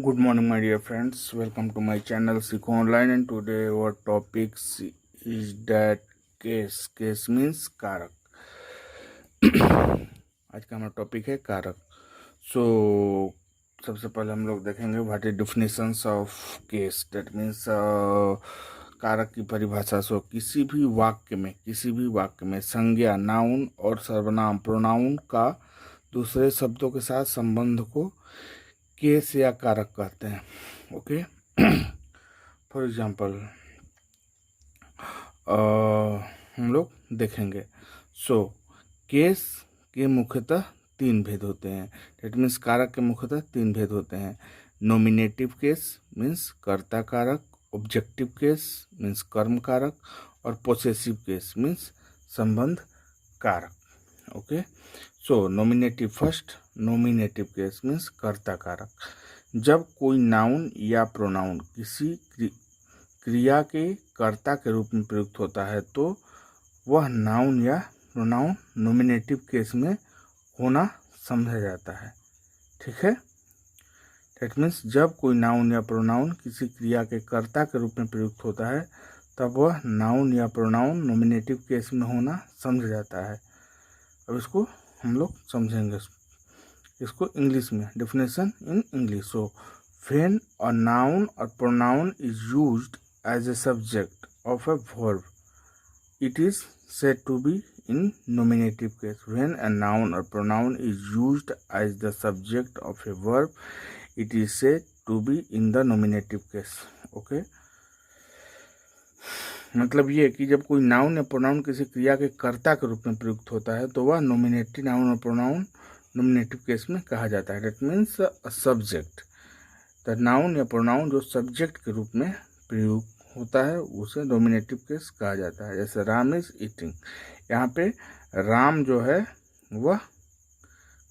Good morning, my dear friends. Welcome to my channel Sikho Online, and today our topics is that case. Case means कारक. आज का हमारा topic है कारक. सो सबसे पहले हम लोग देखेंगे what is definitions of case. That means कारक की परिभाषा. सो किसी भी वाक्य में संज्ञा नाउन और सर्वनाम प्रोनाउन का दूसरे शब्दों के साथ संबंध को केस या कारक कहते हैं. ओके. फॉर एग्जाम्पल हम लोग देखेंगे. सो केस के मुख्यतः तीन भेद होते हैं. डेट मीन्स कारक के मुख्यतः तीन भेद होते हैं. नॉमिनेटिव केस मीन्स कर्ता कारक, ऑब्जेक्टिव केस मीन्स कर्म कारक, और पोसेसिव केस मीन्स संबंध कारक. Okay. So nominative first. Nominative case means कर्ता कारक. जब कोई नाउन या प्रोनाउन किसी क्रिया के कर्ता के रूप में प्रयुक्त होता है तो वह नाउन या प्रोनाउन नॉमिनेटिव केस में होना समझा जाता है. ठीक है. दैट मीन्स जब कोई नाउन या प्रोनाउन किसी क्रिया के कर्ता के रूप में प्रयुक्त होता है तब वह नाउन या प्रोनाउन नॉमिनेटिव केस में होना समझा जाता है. अब इसको हम लोग समझेंगे. इसको इंग्लिश में definition in English. So when a noun और pronoun is used as a subject of a verb it is said to be in nominative case. When a noun or pronoun is used as the subject of a verb it is said to be in the nominative case. Okay. मतलब ये कि जब कोई noun या pronoun किसी क्रिया के कर्ता के रूप में प्रयुक्त होता है तो वह नॉमिनेटिव नाउन और प्रोनाउन नॉमिनेटिव केस में कहा जाता है. That means subject. The noun या प्रोनाउन जो सब्जेक्ट के रूप में प्रयुक्त होता है उसे नॉमिनेटिव केस कहा जाता है. जैसे राम इज ईटिंग. यहाँ पे राम जो है वह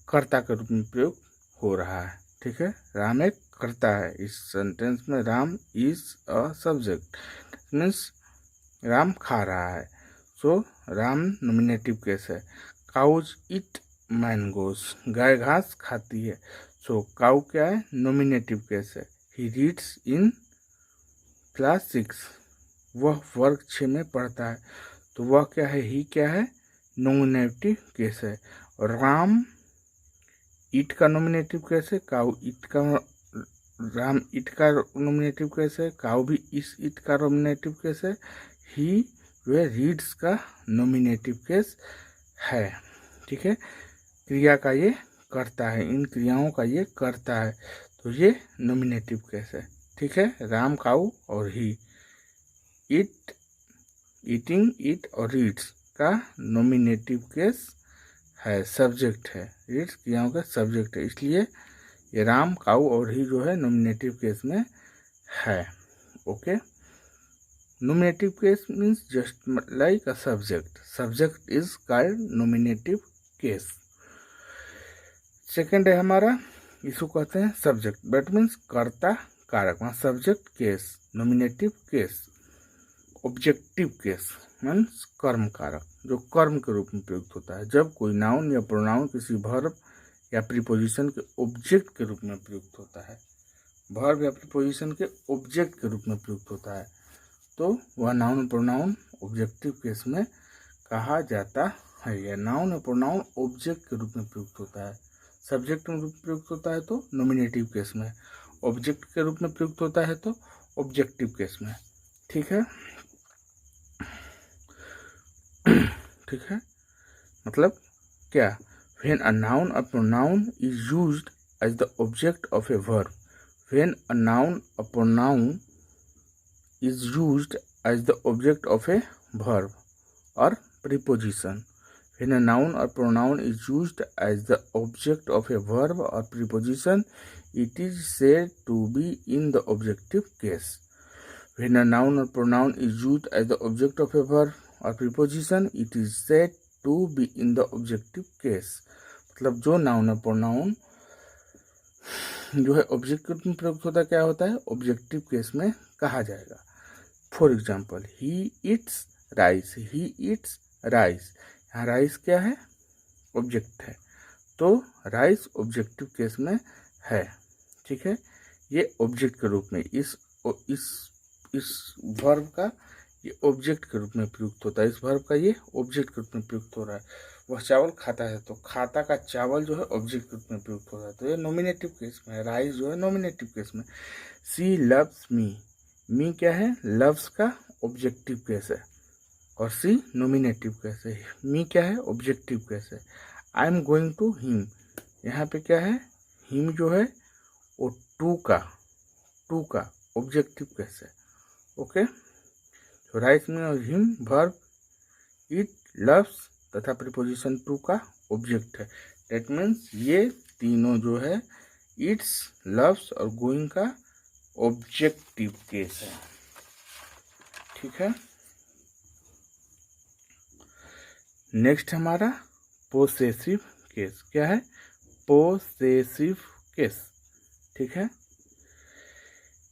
कर्ता के रूप में प्रयोग हो रहा है. ठीक है. राम एक कर्ता है. इस सेंटेंस में Ram is a subject means Ram खा रहा है. सो राम नॉमिनेटिव केस है. Cause it mangoes. गाय घास खाती है. सो काउ क्या है? नॉमिनेटिव केस है. He reads in class 6. वह वर्ग 6 में पढ़ता है. तो वह क्या है? ही क्या है? नॉमिनेटिव केस है. और राम इट का नॉमिनेटिव केस है. काउ इट का राम इट का नॉमिनेटिव केस है. काउ भी इस इट का नॉमिनेटिव केस है. ही वे रीड्स का नॉमिनेटिव केस है. ठीक है. क्रिया का ये करता है. इन क्रियाओं का ये करता है तो ये नॉमिनेटिव केस है. ठीक है. राम काउ और ही. इट ईटिंग इट और रीड्स का नॉमिनेटिव केस है. सब्जेक्ट है. रीड्स क्रियाओं का सब्जेक्ट है. इसलिए ये राम काउ और ही जो है नॉमिनेटिव केस में है. Okay. Nominative case means just like a subject. Subject is called nominative case. Second है हमारा, इसको कहते हैं सब्जेक्ट. दैट मीन्स कर्ता कारक. वहाँ subject case, nominative case. Objective case means कर्म कारक, जो कर्म के रूप में प्रयुक्त होता है. जब कोई नाउन या प्रोनाउन किसी वर्ब या प्रीपोजिशन के ऑब्जेक्ट के रूप में प्रयुक्त होता है. वर्ब या प्रीपोजिशन के ऑब्जेक्ट के रूप में प्रयुक्त होता है तो वह नाउन और प्रोनाउन ऑब्जेक्टिव केस में कहा जाता है. यह नाउन और प्रोनाउन ऑब्जेक्ट के रूप में प्रयुक्त होता है. सब्जेक्ट में प्रयुक्त होता है तो नॉमिनेटिव केस में. ऑब्जेक्ट के रूप में प्रयुक्त होता है तो ऑब्जेक्टिव केस में. ठीक है. ठीक है. मतलब क्या? व्हेन अ नाउन और pronoun is used as the object of a verb. When a noun और pronoun is used as the object of a verb or preposition. When a noun or pronoun is used as the object of a verb or preposition, it is said to be in the objective case. When a noun or pronoun is used as the object of a verb or preposition, it is said to be in the objective case. मतलब जो noun और pronoun जो है object के रूप में प्रयुक्त होता है, क्या होता है? ऑब्जेक्टिव केस में कहा जाएगा. For example, he it's rice. He it's rice. यहाँ राइस क्या है? ऑब्जेक्ट है तो राइस ऑब्जेक्टिव केस में है. ठीक है. ये ऑब्जेक्ट के रूप में, इस वर्ब का ये ऑब्जेक्ट के रूप में प्रयुक्त होता है, इस वर्ब का ये ऑब्जेक्ट के रूप में प्रयुक्त हो रहा है। वह चावल खाता है, तो खाता का चावल जो है ऑब्जेक्ट के रूप में प्रयुक्त हो रहा है, तो ये नॉमिनेटिव केस में है। राइस जो है नॉमिनेटिव केस में। सी लव्स मी क्या है, लव्स का ऑब्जेक्टिव केस है और सी नॉमिनेटिव केस है। मी क्या है, ऑब्जेक्टिव केस है। I am going to him, यहाँ पे क्या है, हिम जो है वो टू का ऑब्जेक्टिव केस है। ओके, तो राइस में और हिम वर्ब, इट, लव्स तथा प्रीपोजिशन टू का ऑब्जेक्ट है। दैट मीन्स ये तीनों जो है इट्स, लव्स और गोइंग का ऑब्जेक्टिव केस है। ठीक है, नेक्स्ट हमारा पोसेसिव केस। क्या है, पोसेसिव केस। ठीक है,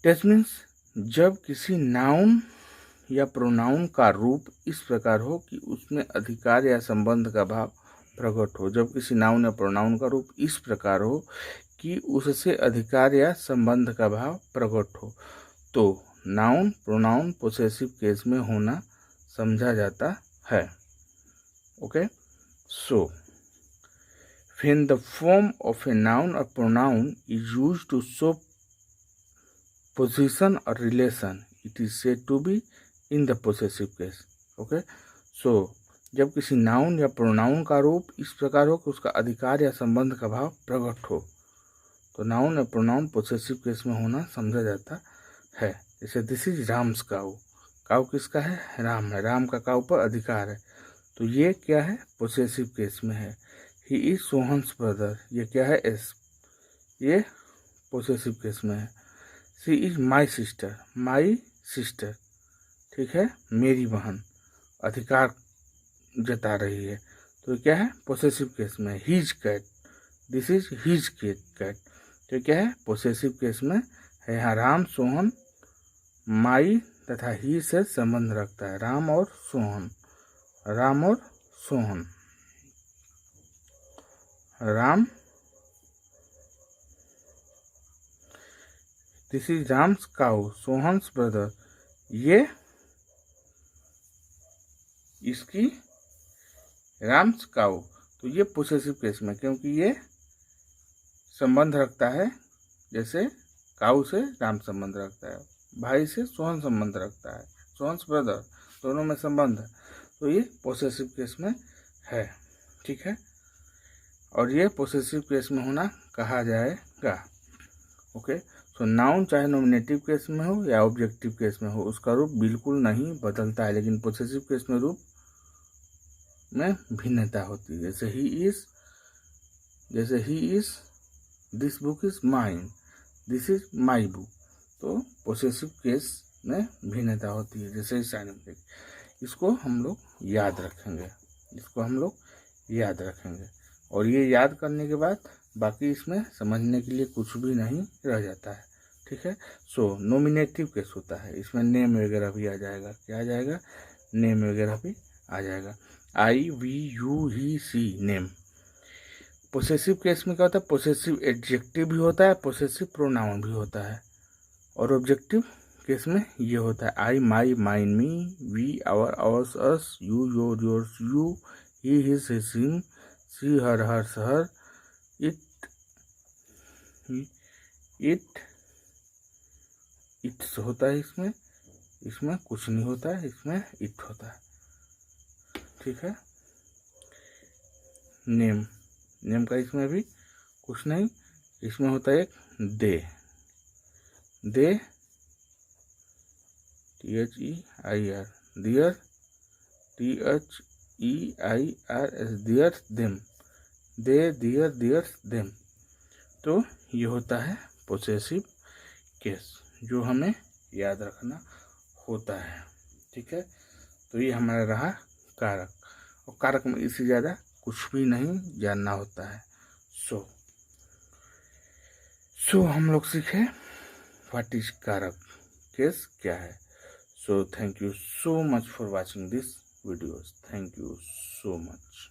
दैट मीन्स जब किसी नाउन या प्रोनाउन का रूप इस प्रकार हो कि उसमें अधिकार या संबंध का भाव प्रकट हो। जब किसी नाउन या प्रोनाउन का रूप इस प्रकार हो कि उससे अधिकार या संबंध का भाव प्रकट हो, तो नाउन प्रोनाउन पोसेसिव केस में होना समझा जाता है। Okay, so when the form of a noun or pronoun is used to show position or relation, it is said to be in the possessive case. Okay, so जब किसी noun या pronoun का रूप इस प्रकार हो कि उसका अधिकार या संबंध का भाव प्रकट हो, तो नाउन या प्रोनाउन पोसेसिव केस में होना समझा जाता है। जैसे दिस इज राम्स काऊ, काऊ किसका है, राम है, राम का काऊ पर अधिकार है, तो ये क्या है, पोसेसिव केस में है। ही इज सोहन्स ब्रदर, ये क्या है, एस, ये पोसेसिव केस में है। शी इज माई सिस्टर, ठीक है, मेरी बहन, अधिकार जता रही है, तो क्या है, पोसेसिव केस में। His cat, this is his cat, तो क्या है, पोसेसिव केस में है। यहाँ राम, सोहन, माई तथा ही से संबंध रखता है, राम और Sohan, Ram, this is Ram's cow, Sohan's brother, ये इसकी राम्स काऊ, तो ये पोसेसिव केस में, क्योंकि ये संबंध रखता है, जैसे काऊ से राम संबंध रखता है, भाई से सोहन संबंध रखता है, सोहन्स ब्रदर, दोनों में संबंध है, तो ये पोसेसिव केस में है। ठीक है, और ये पोसेसिव केस में होना कहा जाएगा। ओके, सो नाउन चाहे नॉमिनेटिव केस में हो या ऑब्जेक्टिव केस में हो, उसका रूप बिल्कुल नहीं बदलता है, लेकिन पोसेसिव केस में रूप में भिन्नता होती है। जैसे he is, this book is mine, this is my book, तो पोसेसिव केस में भिन्नता होती है। जैसे साइनेटिक, इसको हम लोग याद रखेंगे, और ये याद करने के बाद बाकी इसमें समझने के लिए कुछ भी नहीं रह जाता है। ठीक है, सो नॉमिनेटिव केस होता है, इसमें नेम वगैरह भी आ जाएगा। क्या आ जाएगा, नेम वगैरह भी आ जाएगा। I, we, you, he, she, name. Possessive case में क्या होता है, पोसेसिव एडजेक्टिव भी होता है, पोसेसिव प्रोनाउन भी होता है, और ऑब्जेक्टिव केस में ये होता है I, my, mine, me, we, our, ours, us, you, yours, you, he, his, him, she, her, hers, her, its होता है। इसमें कुछ नहीं होता है, इसमें इट होता है। ठीक है, नेम का इसमें भी कुछ नहीं, इसमें होता है एक they, THEIR, their, THEIRS, their, them, they, their, theirs, them, तो ये होता है पोसेसिव केस, जो हमें याद रखना होता है। ठीक है, तो ये हमारा रहा कारक, और कारक में इससे ज़्यादा कुछ भी नहीं जानना होता है। सो हम लोग सीखे व्हाट इज कारक केस क्या है। So thank you so much for watching this videos, thank you so much.